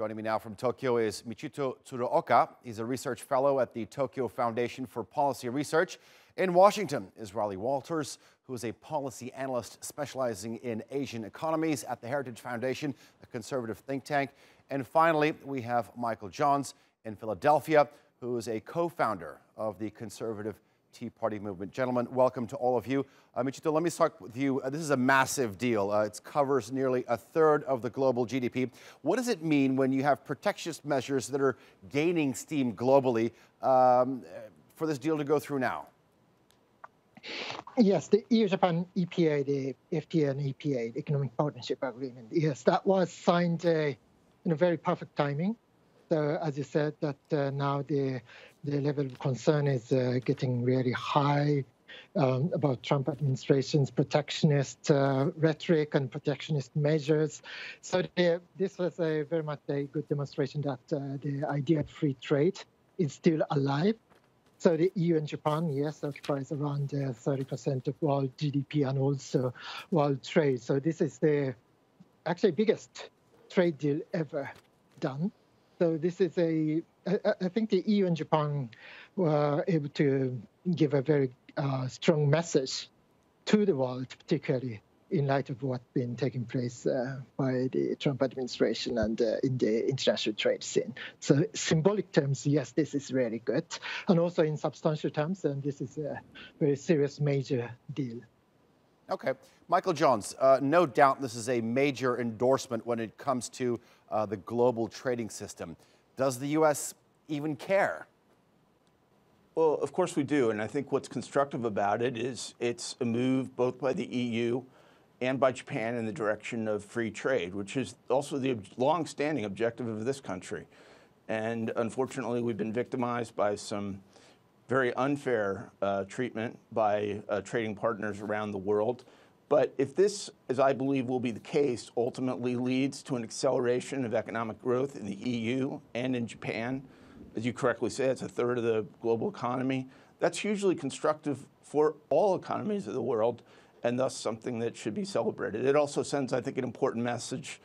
Joining me now from Tokyo is Michito Tsuruoka. He's a research fellow at the Tokyo Foundation for Policy Research. In Washington is Raleigh Walters, who is a policy analyst specializing in Asian economies at the Heritage Foundation, a conservative think tank. And finally, we have Michael Johns in Philadelphia, who is a co-founder of the conservative Tea Party movement. Gentlemen, welcome to all of you. Michito, let me start with you. This is a massive deal. It covers nearly a third of the global GDP. What does it mean when you have protectionist measures that are gaining steam globally for this deal to go through now? Yes, the EU-Japan EPA, the FTA and EPA, the Economic Partnership Agreement, yes, that was signed in a very perfect timing. So, as you said, that now the level of concern is getting really high about Trump administration's protectionist rhetoric and protectionist measures. So this was very much a good demonstration that the idea of free trade is still alive. So the EU and Japan, yes, occupies around 30% of world GDP and also world trade. So this is the actually biggest trade deal ever done. So this is I think the EU and Japan were able to give a very strong message to the world, particularly in light of what's been taking place by the Trump administration and in the international trade scene. So symbolic terms, yes, this is really good. And also in substantial terms, and this is a very serious, major deal. Okay. Michael Johns, no doubt this is a major endorsement when it comes to the global trading system. Does the U.S. even care? Well, of course we do. And I think what's constructive about it is it's a move both by the EU and by Japan in the direction of free trade, which is also the long-standing objective of this country. And unfortunately, we've been victimized by some very unfair treatment by trading partners around the world. But if this, as I believe will be the case, ultimately leads to an acceleration of economic growth in the EU and in Japan, as you correctly say, it's a third of the global economy, that's hugely constructive for all economies of the world, and thus something that should be celebrated. It also sends, I think, an important message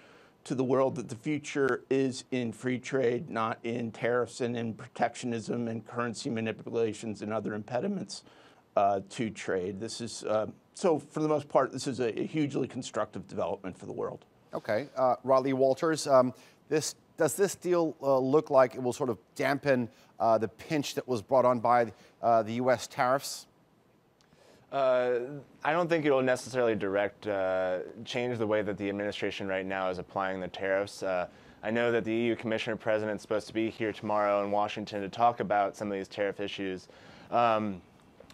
to the world that the future is in free trade, not in tariffs and in protectionism and currency manipulations and other impediments to trade. This is, so for the most part, this is a hugely constructive development for the world. Okay. Raleigh Walters, does this deal look like it will sort of dampen the pinch that was brought on by the U.S. tariffs? I don't think it will necessarily change the way that the administration right now is applying the tariffs. I know that the EU Commissioner President is supposed to be here tomorrow in Washington to talk about some of these tariff issues.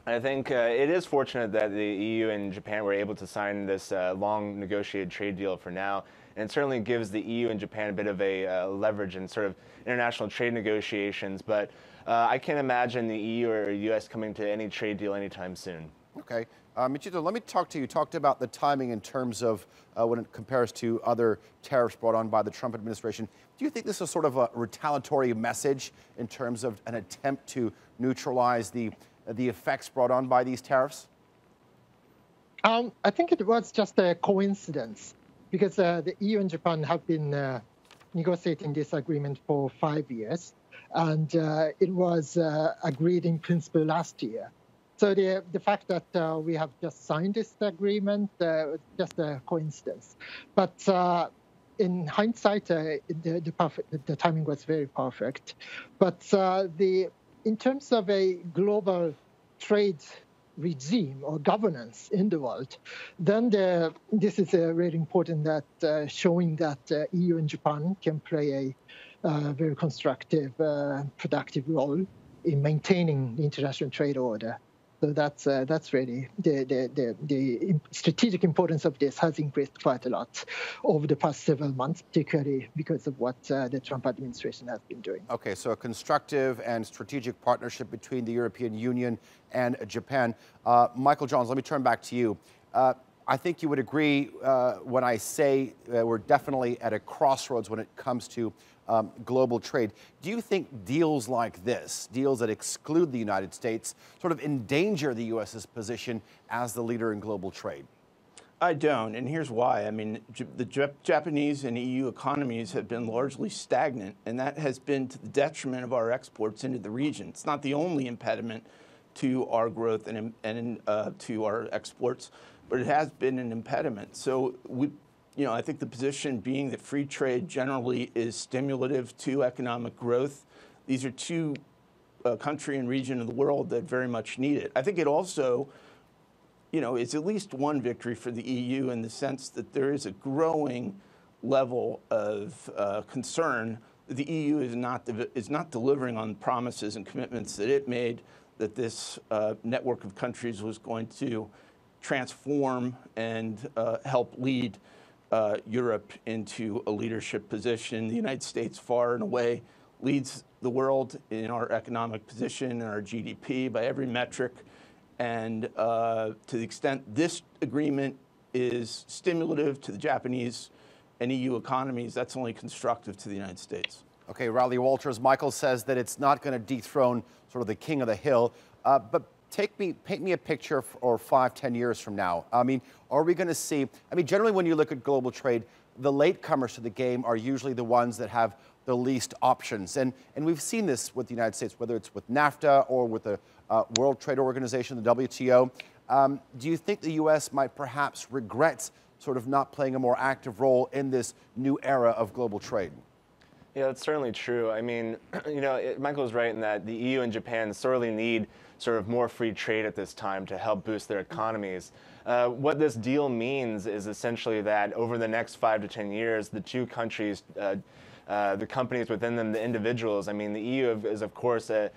I think it is fortunate that the EU and Japan were able to sign this long negotiated trade deal for now. And it certainly gives the EU and Japan a bit of a leverage in sort of international trade negotiations. But I can't imagine the EU or US coming to any trade deal anytime soon. Okay. Michito, let me talk to you. You talked about the timing in terms of when it compares to other tariffs brought on by the Trump administration. Do you think this is sort of a retaliatory message in terms of an attempt to neutralize the effects brought on by these tariffs? I think it was just a coincidence because the EU and Japan have been negotiating this agreement for 5 years, and it was agreed in principle last year. So the fact that we have just signed this agreement was just a coincidence. But in hindsight, the timing was very perfect. But in terms of a global trade regime or governance in the world, then this is really important that showing that EU and Japan can play a very constructive, productive role in maintaining the international trade order. So that's really the strategic importance of this has increased quite a lot over the past several months, particularly because of what the Trump administration has been doing. Okay, so a constructive and strategic partnership between the European Union and Japan. Michael Johns, let me turn back to you. I think you would agree when I say we're definitely at a crossroads when it comes to global trade. Do you think deals like this, deals that exclude the United States, sort of endanger the U.S.'s position as the leader in global trade? I don't, and here's why. I mean, the Japanese and EU economies have been largely stagnant, and that has been to the detriment of our exports into the region. It's not the only impediment to our growth and to our exports, but it has been an impediment. So I think the position being that free trade generally is stimulative to economic growth. These are two country and region of the world that very much need it. I think it also it's at least one victory for the EU in the sense that there is a growing level of concern that the EU is not delivering on promises and commitments that it made, that this network of countries was going to transform and help lead Europe into a leadership position. The United States far and away leads the world in our economic position and our GDP by every metric. And to the extent this agreement is stimulative to the Japanese and EU economies, that's only constructive to the United States. Okay, Riley Walters, Michael says that it's not going to dethrone sort of the king of the hill, but paint me a picture for 5-10 years from now. I mean, are we going to see, generally when you look at global trade, the latecomers to the game are usually the ones that have the least options. And we've seen this with the United States, whether it's with NAFTA or with the World Trade Organization, the WTO. Do you think the U.S. might perhaps regret sort of not playing a more active role in this new era of global trade? Yeah, that's certainly true. I mean, Michael's right in that the EU and Japan sorely need sort of more free trade at this time to help boost their economies. What this deal means is essentially that over the next 5 to 10 years, the two countries, the companies within them, the individuals, the EU is, of course, a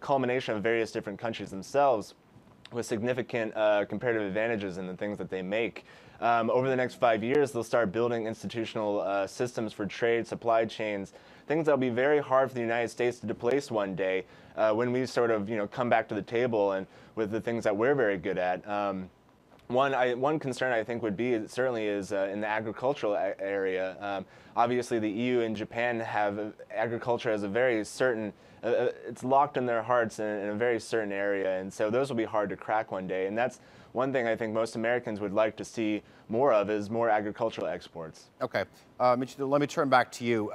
culmination of various different countries themselves with significant comparative advantages in the things that they make. Over the next 5 years, they'll start building institutional systems for trade, supply chains, things that'll be very hard for the United States to displace one day when we sort of come back to the table and with the things that we're very good at. One concern I think would be certainly is in the agricultural area. Obviously, the EU and Japan have agriculture as a very certain, it's locked in their hearts in a very certain area, and so those will be hard to crack one day. And that's one thing I think most Americans would like to see more of is more agricultural exports. Okay, Michito, let me turn back to you.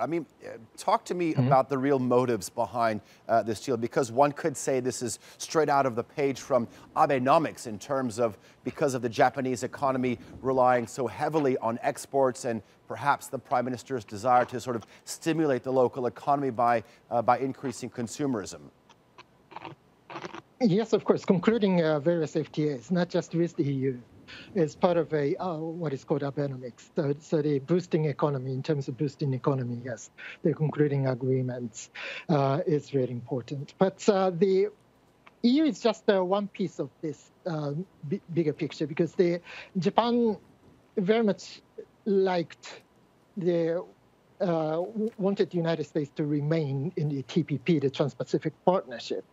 Talk to me about the real motives behind this deal, because one could say this is straight out of the page from Abenomics in terms of because of the Japanese economy relying so heavily on exports and perhaps the Prime Minister's desire to sort of stimulate the local economy by increasing consumerism. Yes, of course, concluding various FTAs, not just with the EU, is part of a what is called Abenomics. So the boosting economy, in terms of boosting economy, yes, the concluding agreements is really important. But the EU is just one piece of this bigger picture, because Japan very much liked wanted the United States to remain in the TPP, the Trans-Pacific Partnership.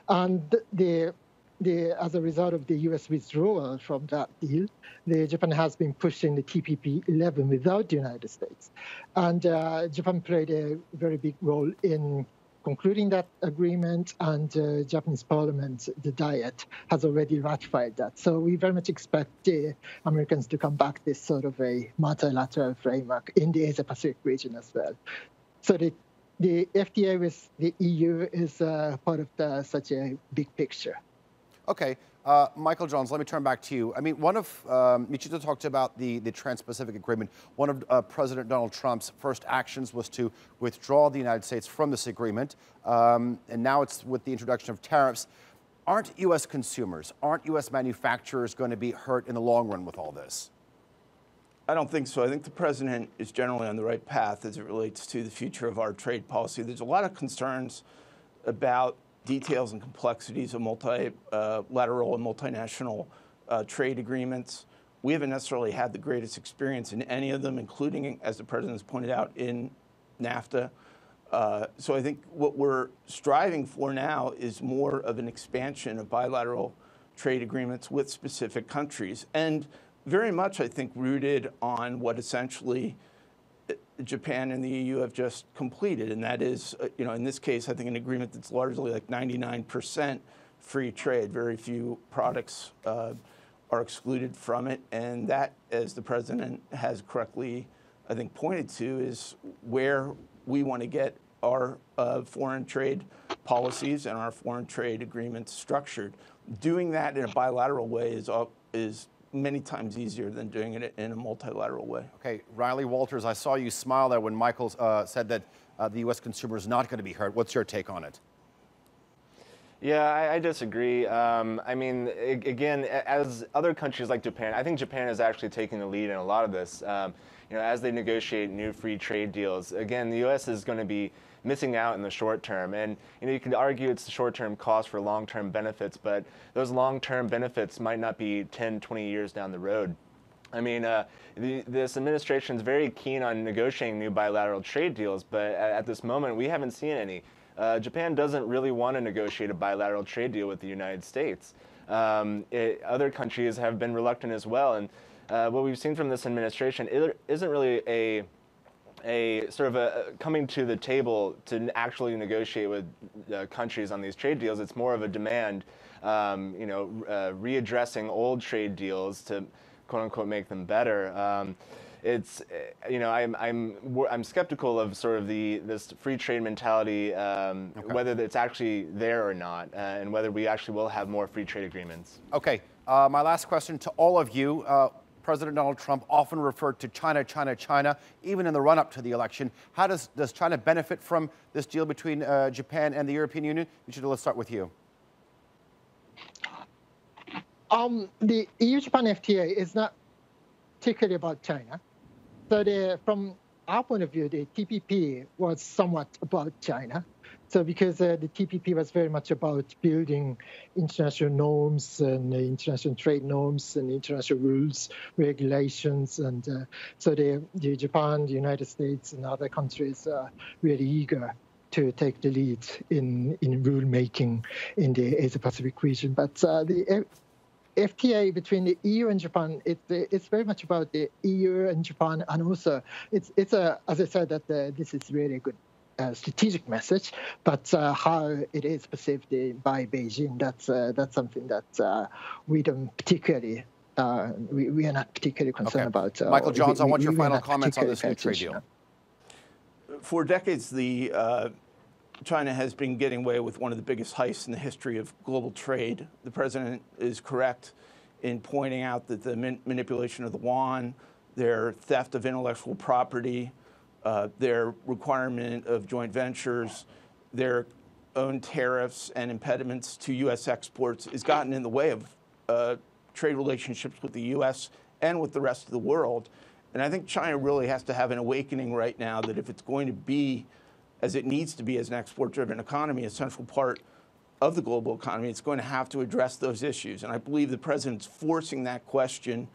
And as a result of the U.S. withdrawal from that deal, Japan has been pushing the TPP 11 without the United States. And Japan played a very big role in concluding that agreement, and Japanese Parliament, the Diet, has already ratified that. So we very much expect the Americans to come back this sort of a multilateral framework in the Asia-Pacific region as well. So the FTA with the EU is part of such a big picture. Okay. Michael Jones, let me turn back to you. One of, Michito talked about the Trans-Pacific Agreement. One of President Donald Trump's first actions was to withdraw the United States from this agreement. And now it's with the introduction of tariffs. Aren't U.S. consumers, aren't U.S. manufacturers going to be hurt in the long run with all this? I don't think so. I think the president is generally on the right path as it relates to the future of our trade policy. There's a lot of concerns about details and complexities of multilateral and multinational trade agreements. We haven't necessarily had the greatest experience in any of them, including, as the president has pointed out, in NAFTA. So I think what we're striving for now is more of an expansion of bilateral trade agreements with specific countries, and very much, I think, rooted on what essentially Japan and the EU have just completed, and that is, in this case, I think an agreement that's largely like 99% free trade. Very few products are excluded from it. And that, as the president has correctly, I think, pointed to, is where we want to get our foreign trade policies and our foreign trade agreements structured. Doing that in a bilateral way is many times easier than doing it in a multilateral way. Okay, Riley Walters, I saw you smile there when Michael said that the U.S. consumer is not going to be hurt. What's your take on it? Yeah, I disagree. I mean, again, as other countries like Japan, I think Japan is actually taking the lead in a lot of this. As they negotiate new free trade deals, again, the U.S. is going to be missing out in the short term. And you could argue it's the short-term cost for long-term benefits, but those long-term benefits might not be 10, 20 years down the road. I mean, this administration is very keen on negotiating new bilateral trade deals, but at this moment, we haven't seen any. Japan doesn't really want to negotiate a bilateral trade deal with the United States. Other countries have been reluctant as well, and what we've seen from this administration isn't really a sort of a coming to the table to actually negotiate with countries on these trade deals. It's more of a demand, readdressing old trade deals to quote unquote make them better. I'm skeptical of sort of this free trade mentality, whether it's actually there or not, and whether we actually will have more free trade agreements. Okay, my last question to all of you. President Donald Trump often referred to China, China, China, even in the run-up to the election. How does China benefit from this deal between Japan and the European Union? Michito, let's start with you. The EU-Japan FTA is not particularly about China. So from our point of view, the TPP was somewhat about China. So because the TPP was very much about building international norms and international trade norms and international rules, regulations. And so the Japan, the United States, and other countries are really eager to take the lead in rule-making in the Asia-Pacific region. But the FTA between the EU and Japan, it's very much about the EU and Japan, and also it's as I said, that this is really a good strategic message, but how it is perceived by Beijing, that's something that we don't particularly we are not particularly concerned about. Michael Johns, I want your final comments on this new trade deal. For decades, China has been getting away with one of the biggest heists in the history of global trade. The president is correct in pointing out that the manipulation of the yuan, their theft of intellectual property, their requirement of joint ventures, their own tariffs and impediments to U.S. exports has gotten in the way of trade relationships with the U.S. and with the rest of the world. And I think China really has to have an awakening right now that if it's going to be, as it needs to be as an export-driven economy, a central part of the global economy, it's going to have to address those issues. And I believe the president's forcing that question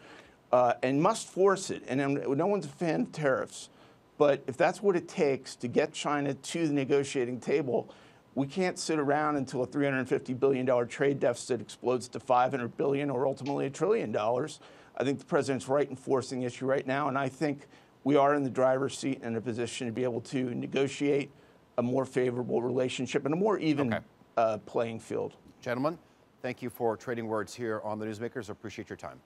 and must force it. And no one's a fan of tariffs. But if that's what it takes to get China to the negotiating table, we can't sit around until a $350 billion trade deficit explodes to $500 billion or ultimately $1 trillion. I think the president's right in forcing the issue right now. And I think we are in the driver's seat and in a position to be able to negotiate a more favorable relationship and a more even playing field. Gentlemen, thank you for trading words here on the Newsmakers. I appreciate your time.